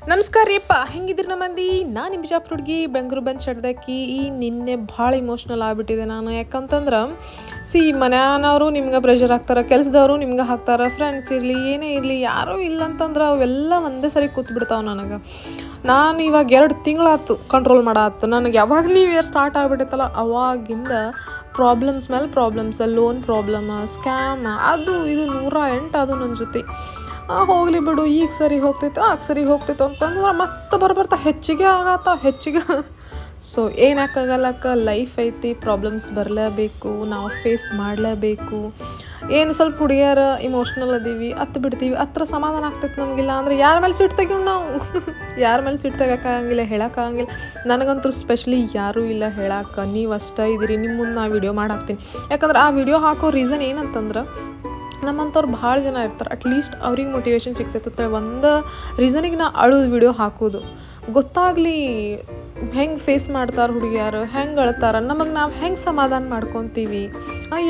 ನಮಸ್ಕಾರ ರೀಪ್ಪ, ಹೆಂಗಿದ್ರಿ ನಮ್ಮ ಮಂದಿ? ನಾನು ನಿಮ್ಮ ಬಿಜಾಪುರ ಹುಡುಗಿ, ಬೆಂಗಳೂರು ಬಂದು ಚಡ್ದಾಕಿ. ನಿನ್ನೆ ಭಾಳ ಇಮೋಷ್ನಲ್ ಆಗಿಬಿಟ್ಟಿದೆ ನಾನು. ಯಾಕಂತಂದ್ರೆ ಮನೆಯವರು ನಿಮ್ಗೆ ಪ್ರೆಷರ್ ಹಾಕ್ತಾರೆ, ಕೆಲಸದವರು ನಿಮ್ಗೆ ಹಾಕ್ತಾರೆ, ಫ್ರೆಂಡ್ಸ್ ಇರಲಿ ಏನೇ ಇರಲಿ, ಯಾರೂ ಇಲ್ಲ ಅಂತಂದ್ರೆ ಅವೆಲ್ಲ ಒಂದೇ ಸರಿ ಕೂತ್ಬಿಡ್ತಾವೆ ನನಗೆ. ನಾನು ಇವಾಗ 2 ತಿಂಗಳಾಯ್ತು ಕಂಟ್ರೋಲ್ ಮಾಡಾತ್ತು. ನನಗೆ ಯಾವಾಗ ನ್ಯೂ ಇಯರ್ ಸ್ಟಾರ್ಟ್ ಆಗಿಬಿಟ್ಟೈತಲ್ಲ ಅವಾಗಿಂದ ಪ್ರಾಬ್ಲಮ್ಸ್ ಮೇಲೆ ಪ್ರಾಬ್ಲಮ್ಸ್, ಲೋನ್ ಪ್ರಾಬ್ಲಮ್, ಸ್ಕ್ಯಾಮ್, ಅದು ಇದು 108 ಅದು ನನ್ನ ಜೊತೆ. ಹೋಗಲಿ ಬಿಡು, ಈಗ ಸರಿ ಹೋಗ್ತೈತೆ ಆಗ ಸರಿ ಹೋಗ್ತೈತೆ ಅಂತಂದ್ರೆ ಮತ್ತೆ ಬರ್ತಾ ಹೆಚ್ಚಿಗೆ ಹೆಚ್ಚಿಗೆ. ಸೊ ಏನಾಕಾಗಲ್ಲಕ್ಕ, ಲೈಫ್ ಐತಿ, ಪ್ರಾಬ್ಲಮ್ಸ್ ಬರಲೇಬೇಕು, ನಾವು ಫೇಸ್ ಮಾಡಲೇಬೇಕು. ಏನು ಸ್ವಲ್ಪ ಹುಡುಗಿಯರ ಇಮೋಷ್ನಲ್ ಅದೀವಿ, ಬಿಡ್ತೀವಿ, ಹತ್ರ ಸಮಾಧಾನ ಆಗ್ತೈತೆ ನಮಗಿಲ್ಲ ಅಂದರೆ ಯಾರ ಮೇಲೆ ಸಿಟ್ಟು ತೆಗಿವು ನಾವು? ಯಾರ ಮೇಲೆ ಸಿಟ್ಟು ತೆಗೋಕ್ಕಾಗಂಗಿಲ್ಲ, ಹೇಳೋಕ್ಕಾಗಂಗಿಲ್ಲ. ನನಗಂತೂ ಸ್ಪೆಷಲಿ ಯಾರೂ ಇಲ್ಲ ಹೇಳಕ್ಕೆ. ನೀವು ಅಷ್ಟೇ ಇದ್ದೀರಿ, ನಿಮ್ಮ ಮುಂದೆ ನಾ ವಿಡಿಯೋ ಮಾಡಾಕ್ತೀನಿ. ಯಾಕಂದ್ರೆ ಆ ವಿಡಿಯೋ ಹಾಕೋ ರೀಸನ್ ಏನಂತಂದ್ರೆ, ನಮ್ಮಂಥವ್ರು ಭಾಳ ಜನ ಇರ್ತಾರೆ, ಅಟ್ಲೀಸ್ಟ್ ಅವ್ರಿಗೆ ಮೋಟಿವೇಶನ್ ಸಿಗ್ತೈತೆ ಒಂದು ರೀಸನಿಗೆ ನಾ ಅಳೋದು ವಿಡಿಯೋ ಹಾಕೋದು ಗೊತ್ತಾಗಲಿ. ಹೆಂಗೆ ಫೇಸ್ ಮಾಡ್ತಾರೆ ಹುಡುಗಿಯಾರು, ಹೆಂಗೆ ಅಳ್ತಾರೆ, ನಮಗೆ ನಾವು ಹೆಂಗೆ ಸಮಾಧಾನ ಮಾಡ್ಕೊತೀವಿ,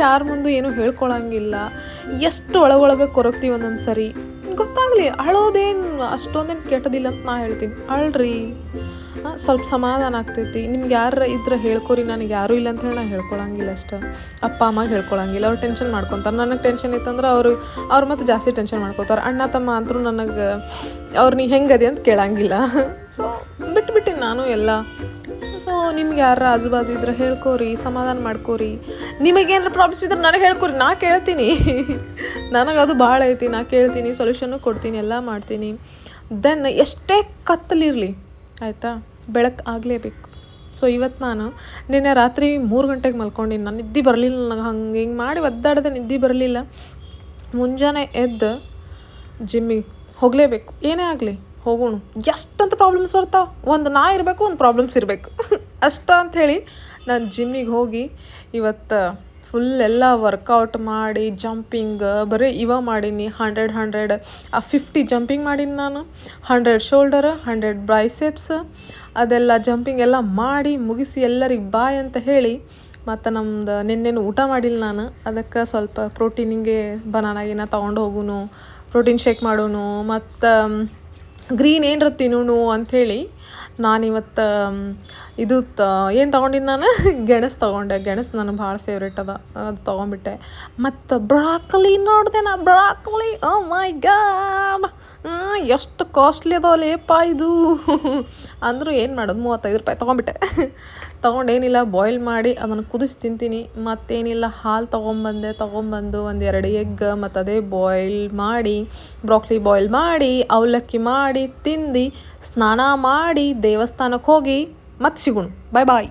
ಯಾರ ಮುಂದೆ ಏನೂ ಹೇಳ್ಕೊಳಂಗಿಲ್ಲ, ಎಷ್ಟು ಒಳಗೊಳಗೆ ಕೊರಗ್ತೀವಿ ಒಂದೊಂದು ಸರಿ ಗೊತ್ತಾಗಲಿ. ಅಳೋದೇನು ಅಷ್ಟೊಂದೇನು ಕೆಟ್ಟದಿಲ್ಲ ಅಂತ ನಾ ಹೇಳ್ತೀನಿ. ಅಳ್ರಿ, ಸ್ವಲ್ಪ ಸಮಾಧಾನ ಆಗ್ತೈತಿ. ನಿಮ್ಗೆ ಯಾರು ಇದ್ರೆ ಹೇಳ್ಕೊರಿ. ನನಗೆ ಯಾರೂ ಇಲ್ಲ ಅಂತ ಹೇಳಿ ನಾ ಹೇಳ್ಕೊಳಂಗಿಲ್ಲ ಅಷ್ಟೇ. ಅಪ್ಪ ಅಮ್ಮಗೆ ಹೇಳ್ಕೊಳಂಗಿಲ್ಲ, ಅವ್ರು ಟೆನ್ಷನ್ ಮಾಡ್ಕೊತಾರೆ. ನನಗೆ ಟೆನ್ಷನ್ ಇತ್ತಂದ್ರೆ ಅವ್ರು ಮತ್ತೆ ಜಾಸ್ತಿ ಟೆನ್ಷನ್ ಮಾಡ್ಕೊತಾರೆ. ಅಣ್ಣ ತಮ್ಮ ಅಂತರೂ ನನಗೆ ನೀ ಹೆಂಗದೆ ಅಂತ ಕೇಳಂಗಿಲ್ಲ. ಸೊ ಬಿಟ್ಬಿಟ್ಟಿನಿ ನಾನು ಎಲ್ಲ. ಸೊ ನಿಮ್ಗೆ ಯಾರು ಆಜು ಬಾಜು ಇದ್ರೆ ಹೇಳ್ಕೊರಿ, ಸಮಾಧಾನ ಮಾಡ್ಕೊರಿ. ನಿಮಗೇನಾರು ಪ್ರಾಬ್ಲಮ್ಸ್ ಇದ್ರೆ ನನಗೆ ಹೇಳ್ಕೊರಿ, ನಾ ಕೇಳ್ತೀನಿ. ನನಗದು ಭಾಳ ಐತಿ, ನಾ ಕೇಳ್ತೀನಿ, ಸೊಲ್ಯೂಷನ್ನು ಕೊಡ್ತೀನಿ, ಎಲ್ಲ ಮಾಡ್ತೀನಿ. ದೆನ್ ಎಷ್ಟೇ ಕತ್ತಲಿರಲಿ ಆಯಿತಾ, ಬೆಳಕು ಆಗಲೇಬೇಕು. ಸೊ ಇವತ್ತು ನಾನು ನಿನ್ನೆ ರಾತ್ರಿ 3 ಗಂಟೆಗೆ ಮಲ್ಕೊಂಡಿನಿ. ನಾನು ನಿದ್ದೆ ಬರಲಿಲ್ಲ, ನನಗೆ ಹಿಂಗೆ ಮಾಡಿ ಒದ್ದಾಡದೆ ನಿದ್ದೆ ಬರಲಿಲ್ಲ. ಮುಂಜಾನೆ ಎದ್ದು ಜಿಮ್ಮಿಗೆ ಹೋಗಲೇಬೇಕು, ಏನೇ ಆಗಲಿ ಹೋಗೋಣ. ಎಷ್ಟಂತ ಪ್ರಾಬ್ಲಮ್ಸ್ ಬರ್ತಾವೆ, ಒಂದು ನಾ ಇರಬೇಕು, ಒಂದು ಪ್ರಾಬ್ಲಮ್ಸ್ ಇರಬೇಕು ಅಷ್ಟ ಅಂಥೇಳಿ ನಾನು ಜಿಮ್ಮಿಗೆ ಹೋಗಿ ಇವತ್ತು ಫುಲ್ ಎಲ್ಲ ವರ್ಕೌಟ್ ಮಾಡಿ, ಜಂಪಿಂಗ್ ಬರೀ ಮಾಡೀನಿ. 100 50 ಜಂಪಿಂಗ್ ಮಾಡೀನಿ ನಾನು. 100 ಶೋಲ್ಡರ್, 100 ಬೈಸೆಪ್ಸ್, ಅದೆಲ್ಲ ಜಂಪಿಂಗ್ ಎಲ್ಲ ಮಾಡಿ ಮುಗಿಸಿ ಎಲ್ಲರಿಗೆ ಬಾಯ್ ಅಂತ ಹೇಳಿ, ಮತ್ತು ನಮ್ದು ನಿನ್ನೇನು ಊಟ ಮಾಡಿಲ್ಲ ನಾನು. ಅದಕ್ಕೆ ಸ್ವಲ್ಪ ಪ್ರೋಟೀನಿಗೆ ಬನಾನಾಗಿನ ತೊಗೊಂಡು ಹೋಗುನು, ಪ್ರೋಟೀನ್ ಶೇಕ್ ಮಾಡೋನು, ಮತ್ತು ಗ್ರೀನ್ ಏನರ ತಿನ್ನೋನು ಅಂಥೇಳಿ ನಾನಿವತ್ತು ಇದು ಏನು ತೊಗೊಂಡಿನಿ ನಾನು, ಗೆಣಸು ತೊಗೊಂಡೆ. ಗೆಣಸು ನನಗೆ ಭಾಳ ಫೇವ್ರೇಟ್ ಅದು ತೊಗೊಂಬಿಟ್ಟೆ. ಮತ್ತು ಬ್ರಾಕಲಿ ನೋಡಿದೆ ನಾ, ಬ್ರಾಕಲಿ ಓ ಮೈ ಗಾಡ್, ಎಷ್ಟು ಕಾಸ್ಟ್ಲಿ ಅದಾವಲೇಪ್ಪ ಇದು. ಅಂದರೂ ಏನು ಮಾಡೋದು, 35 ರೂಪಾಯಿ ತೊಗೊಂಬಿಟ್ಟೆ. ತೊಗೊಂಡೇನಿಲ್ಲ, ಬಾಯ್ಲ್ ಮಾಡಿ ಅದನ್ನು ಕುದಿಸಿ ತಿಂತೀನಿ. ಮತ್ತೇನಿಲ್ಲ, ಹಾಲು ತೊಗೊಂಬಂದು 1-2 ಎಗ್, ಮತ್ತು ಅದೇ ಬಾಯ್ಲ್ ಮಾಡಿ, ಬ್ರಾಕ್ಲಿ ಬಾಯ್ಲ್ ಮಾಡಿ, ಅವಲಕ್ಕಿ ಮಾಡಿ ತಿಂದು, ಸ್ನಾನ ಮಾಡಿ ದೇವಸ್ಥಾನಕ್ಕೆ ಹೋಗಿ ಮತ್ತೆ ಸಿಗೋಣ. ಬಾಯ್ ಬಾಯ್.